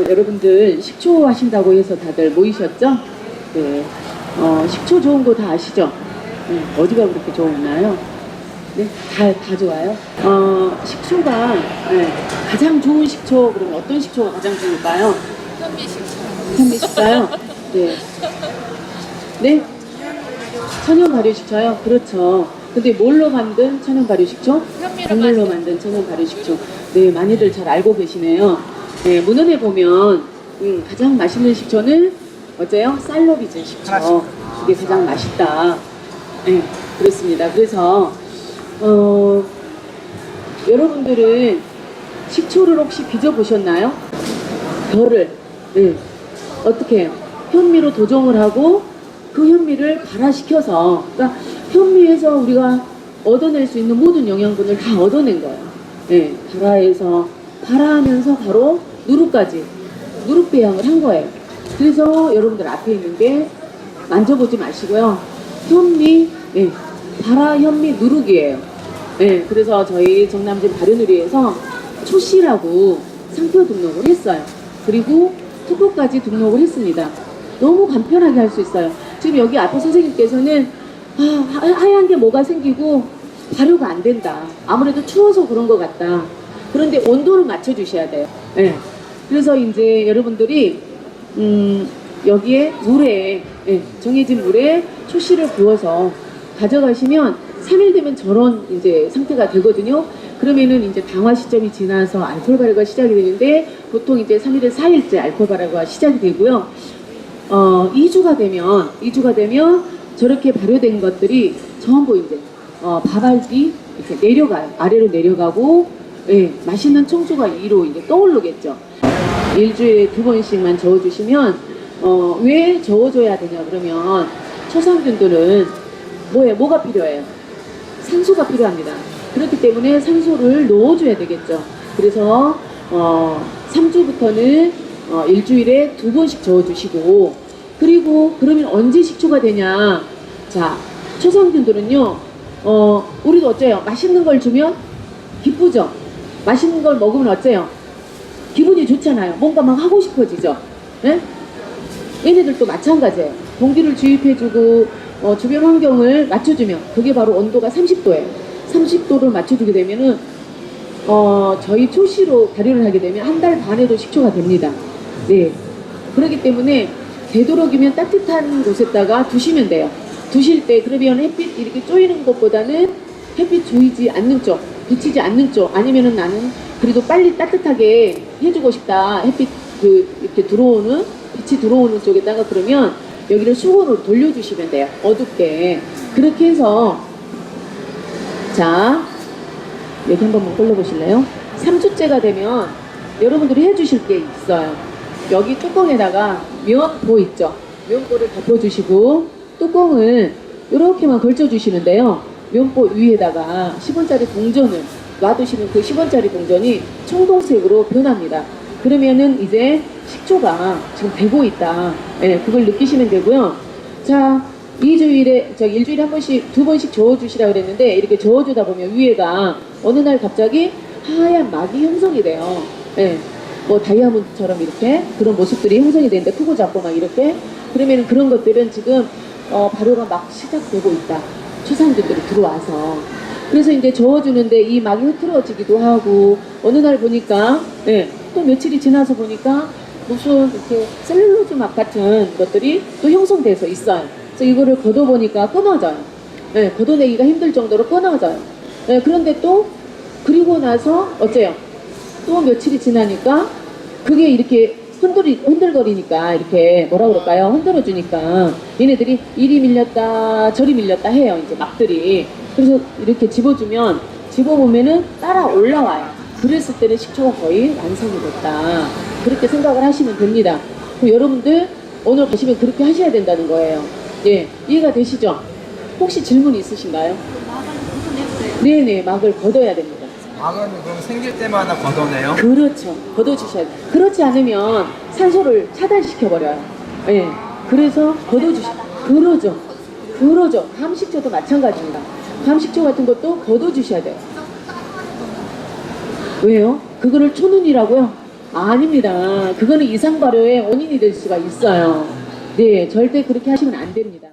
여러분들 식초 하신다고 해서 다들 모이셨죠? 네. 식초 좋은 거 다 아시죠? 어디가 그렇게 좋나요? 네, 다 좋아요. 식초가 가장 좋은 식초, 그럼 어떤 식초가 가장 좋을까요? 현미식초요? 네. 네? 천연 발효식초요? 그렇죠. 근데 뭘로 만든 천연 발효식초? 곡물로 만든 천연 발효식초. 네, 많이들 잘 알고 계시네요. 네, 문헌에 보면 가장 맛있는 식초는 어째요? 쌀로 빚은 식초. 그게 가장 맛있다. 네, 그렇습니다. 그래서 여러분들은 식초를 혹시 빚어보셨나요? 별을 어떻게 해요? 현미로 도정을 하고 그 현미를 발화시켜서, 그러니까 현미에서 우리가 얻어낼 수 있는 모든 영양분을 다 얻어낸 거예요. 네, 발화하면서 바로 누룩까지 누룩 배양을 한 거예요. 그래서 여러분들 앞에 있는 게 만져보지 마시고요. 현미, 발화 현미 누룩이에요. 네, 그래서 저희 정남진 발효누리에서 초씨라고 상표 등록을 했어요. 그리고 특허까지 등록을 했습니다. 너무 간편하게 할 수 있어요. 지금 여기 앞에 선생님께서는 하얀 게 뭐가 생기고 발효가 안 된다. 아무래도 추워서 그런 것 같다. 그런데 온도를 맞춰주셔야 돼요. 네. 그래서 이제 여러분들이 여기에 물에 정해진 물에 초씨를 부어서 가져가시면 3일 되면 저런 이제 상태가 되거든요. 그러면은 이제 당화 시점이 지나서 알코올 발효가 시작이 되는데 보통 이제 3일에서 4일째 알코올 발효가 시작이 되고요. 2주가 되면 저렇게 발효된 것들이 전부 이제 바발디 이렇게 내려가요. 아래로 내려가고 맛있는 청주가 위로 이제 떠오르겠죠. 일주일에 2번씩만 저어주시면 왜 저어줘야 되냐 그러면 초상균들은 뭐가 필요해요? 산소가 필요합니다. 그렇기 때문에 산소를 넣어줘야 되겠죠. 그래서 3주부터는 일주일에 2번씩 저어주시고, 그리고 그러면 언제 식초가 되냐? 자, 초상균들은요, 우리도 어째요? 맛있는 걸 주면 기쁘죠? 맛있는 걸 먹으면 어째요? 기분이 좋잖아요. 뭔가 막 하고 싶어지죠? 네? 얘네들도 마찬가지예요. 공기를 주입해주고 주변 환경을 맞춰주면 그게 바로 온도가 30도예요. 30도를 맞춰주게 되면은 저희 초씨로 발효를 하게 되면 한 달 반에도 식초가 됩니다. 네. 그렇기 때문에 되도록이면 따뜻한 곳에다가 두시면 돼요. 두실 때 그러면 햇빛 이렇게 쪼이는 것보다는 햇빛 조이지 않는 쪽, 비치지 않는 쪽, 아니면은 나는 그래도 빨리 따뜻하게 해주고 싶다. 햇빛 이렇게 들어오는, 빛이 들어오는 쪽에다가 그러면 여기를 수건으로 돌려주시면 돼요. 어둡게. 그렇게 해서, 자, 여기 한 번만 골라보실래요? 3주째가 되면 여러분들이 해주실 게 있어요. 여기 뚜껑에다가 면포 있죠? 면포를 덮어주시고 뚜껑을 이렇게만 걸쳐주시는데요. 면포 위에다가 10원짜리 동전을 놔두시면 그 10원짜리 동전이 청동색으로 변합니다. 그러면은 이제 식초가 지금 되고 있다. 그걸 느끼시면 되고요. 자, 일주일에 한 번씩, 2번씩 저어주시라 그랬는데 이렇게 저어주다 보면 위에가 어느 날 갑자기 하얀 막이 형성이 돼요. 뭐 다이아몬드처럼 이렇게 그런 모습들이 형성이 되는데 크고 작고 막 이렇게, 그러면 그런 것들은 지금 발효가 막 시작되고 있다. 초상균들이 들어와서. 그래서 이제 저어주는데 이 막이 흐트러지기도 하고, 어느 날 보니까 또 며칠이 지나서 보니까 무슨 이렇게 셀룰로즈 막 같은 것들이 또 형성돼서 있어요. 그래서 이거를 걷어보니까 끊어져요. 걷어내기가 힘들 정도로 끊어져요. 그런데 또 그리고 나서 어째요? 또 며칠이 지나니까 그게 이렇게 흔들거리니까 이렇게 뭐라 그럴까요? 흔들어주니까 얘네들이 이리 밀렸다 저리 밀렸다 해요. 이제 막들이. 그래서 이렇게 집어보면은 따라 올라와요. 그랬을 때는 식초가 거의 완성이 됐다. 그렇게 생각을 하시면 됩니다. 그럼 여러분들 오늘 보시면 그렇게 하셔야 된다는 거예요. 이해가 되시죠? 혹시 질문 있으신가요? 네네, 막을 걷어야 됩니다. 막은 그럼 생길 때마다 걷어내요? 그렇죠. 걷어주셔야 돼요. 그렇지 않으면 산소를 차단시켜버려요. 그래서 그러죠. 감식초도 마찬가지입니다. 감식초 같은 것도 걷어주셔야 돼요. 왜요? 그거를 초눈이라고요? 아닙니다. 그거는 이상 발효의 원인이 될 수가 있어요. 네, 절대 그렇게 하시면 안 됩니다.